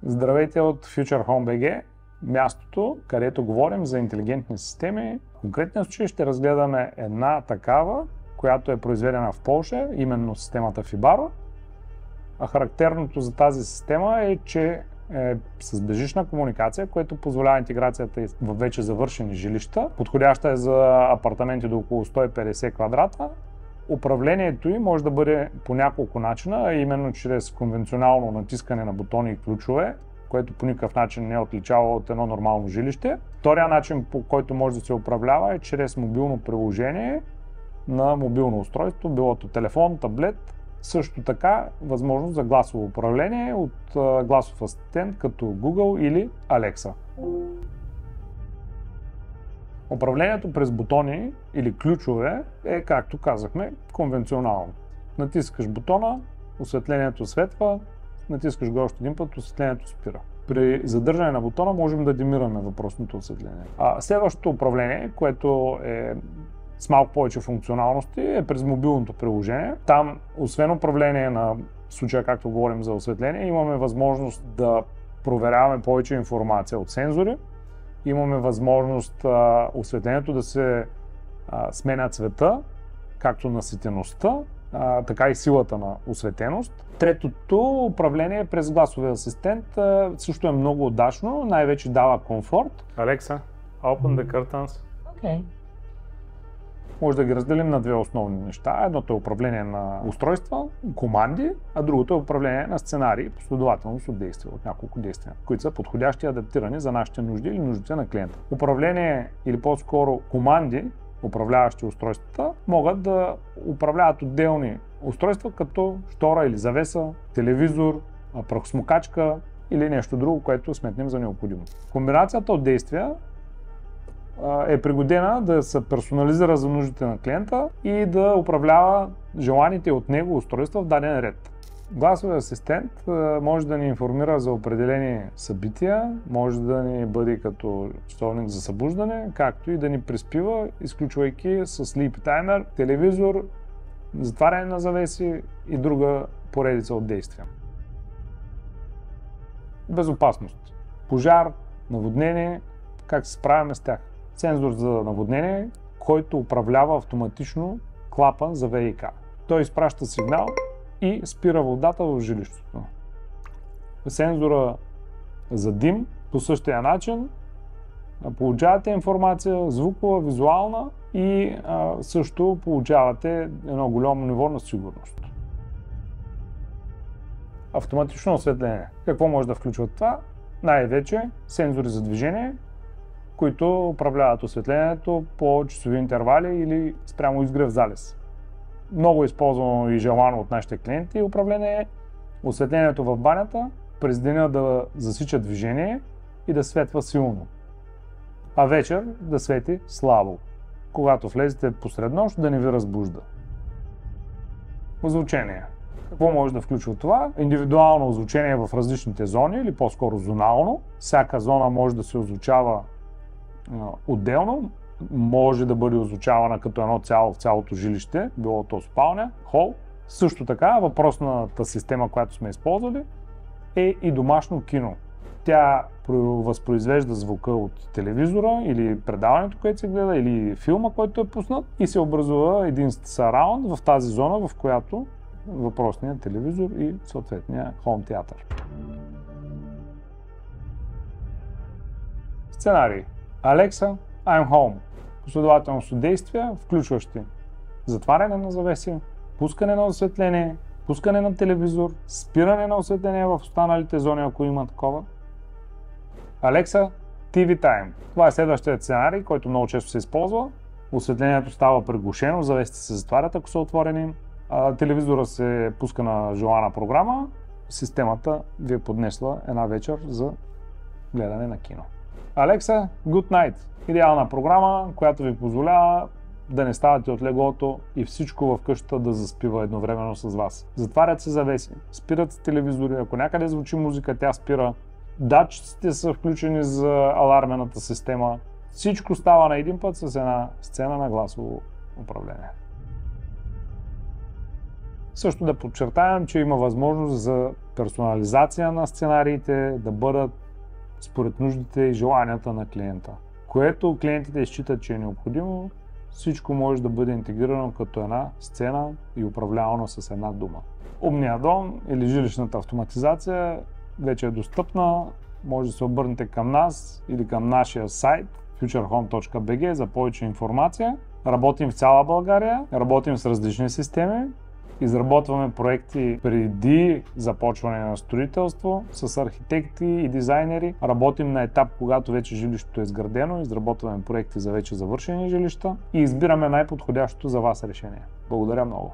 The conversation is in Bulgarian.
Здравейте от Future Home BG, мястото, където говорим за интелигентни системи. В конкретния случай ще разгледаме една такава, която е произведена в Полша, именно системата Fibaro. А характерното за тази система е, че е с безжична комуникация, което позволява интеграцията в вече завършени жилища. Подходяща е за апартаменти до около 150 квадрата. Управлението й може да бъде по няколко начина, а именно чрез конвенционално натискане на бутони и ключове, което по никакъв начин не е отличава от едно нормално жилище. Втория начин, по който може да се управлява, е чрез мобилно приложение на мобилно устройство, било то телефон, таблет. Също така възможност за гласово управление от гласов асистент като Google или Alexa. Управлението през бутони или ключове е, както казахме, конвенционално. Натискаш бутона, осветлението светва, натискаш го още един път, осветлението спира. При задържане на бутона можем да димираме въпросното осветление. Следващото управление, което е с малко повече функционалности, е през мобилното приложение. Там, освен управление на случая, както говорим за осветление, имаме възможност да проверяваме повече информация от сензори. Имаме възможност осветлението да се сменя цвета, както наситеността, така и силата на осветеност. Третото управление е през гласовия асистент. Също е много удачно, най-вече дава комфорт. Alexa, open the curtains. Okay. Може да ги разделим на две основни неща. Едното е управление на устройства, команди, а другото е управление на сценарии, последователност от действия, от няколко действия, които са подходящи и адаптирани за нашите нужди или нуждите на клиента. Управление или по-скоро команди, управляващи устройствата, могат да управляват отделни устройства, като штора или завеса, телевизор, прахосмокачка или нещо друго, което сметнем за необходимо. Комбинацията от действия е пригодена да се персонализира за нуждите на клиента и да управлява желаните от него устройства в даден ред. Гласовият асистент може да ни информира за определени събития, може да ни бъде като часовник за събуждане, както и да ни приспива, изключвайки с Sleep Timer, телевизор, затваряне на завеси и друга поредица от действия. Безопасност. Пожар, наводнение, как се справяме с тях. Сензор за наводнение, който управлява автоматично клапан за ВИК. Той изпраща сигнал и спира водата в жилището. Сензора за дим по същия начин получавате информация звукова, визуална и също получавате едно голямо ниво на сигурност. Автоматично осветление. Какво може да включва това? Най-вече сензори за движение, които управляват осветлението по часови интервали или спрямо изгрев залез. Много използвано и желано от нашите клиенти управление е осветлението в банята през деня да засича движение и да светва силно, а вечер да свети слабо, когато влезете посред нощ да не ви разбужда. Озвучение. Какво може да включва това? Индивидуално озвучение в различните зони или по-скоро зонално. Всяка зона може да се озвучава отделно, може да бъде озвучавана като едно цяло в цялото жилище, било то спалня, хол. Също така въпросната система, която сме използвали, е и домашно кино. Тя възпроизвежда звука от телевизора или предаването, което се гледа, или филма, който е пуснат и се образува един surround в тази зона, в която въпросният телевизор и съответния хоум театър. Сценарий. Alexa, I'm home. Последователност от действия, включващи затваряне на завеси, пускане на осветление, пускане на телевизор, спиране на осветление в останалите зони, ако има такова. Alexa, TV Time. Това е следващия сценарий, който много често се използва. Осветлението става приглушено, завесите се затварят, ако са отворени. Телевизора се пуска на желана програма. Системата ви е поднесла една вечер за гледане на кино. Alexa, Good Night. Идеална програма, която ви позволява да не ставате от леглото и всичко в къщата да заспива едновременно с вас. Затварят се завеси, спират се телевизори, ако някъде звучи музика, тя спира. Датчиците са включени за алармената система. Всичко става на един път с една сцена на гласово управление. Също да подчертаем, че има възможност за персонализация на сценариите, да бъдат според нуждите и желанията на клиента. Което клиентите изчитат, че е необходимо, всичко може да бъде интегрирано като една сцена и управлявано с една дума. Умният дом или жилищната автоматизация вече е достъпна. Може да се обърнете към нас или към нашия сайт futurehome.bg за повече информация. Работим в цяла България, работим с различни системи, изработваме проекти преди започване на строителство с архитекти и дизайнери. Работим на етап, когато вече жилището е изградено, изработваме проекти за вече завършени жилища и избираме най-подходящото за вас решение. Благодаря много!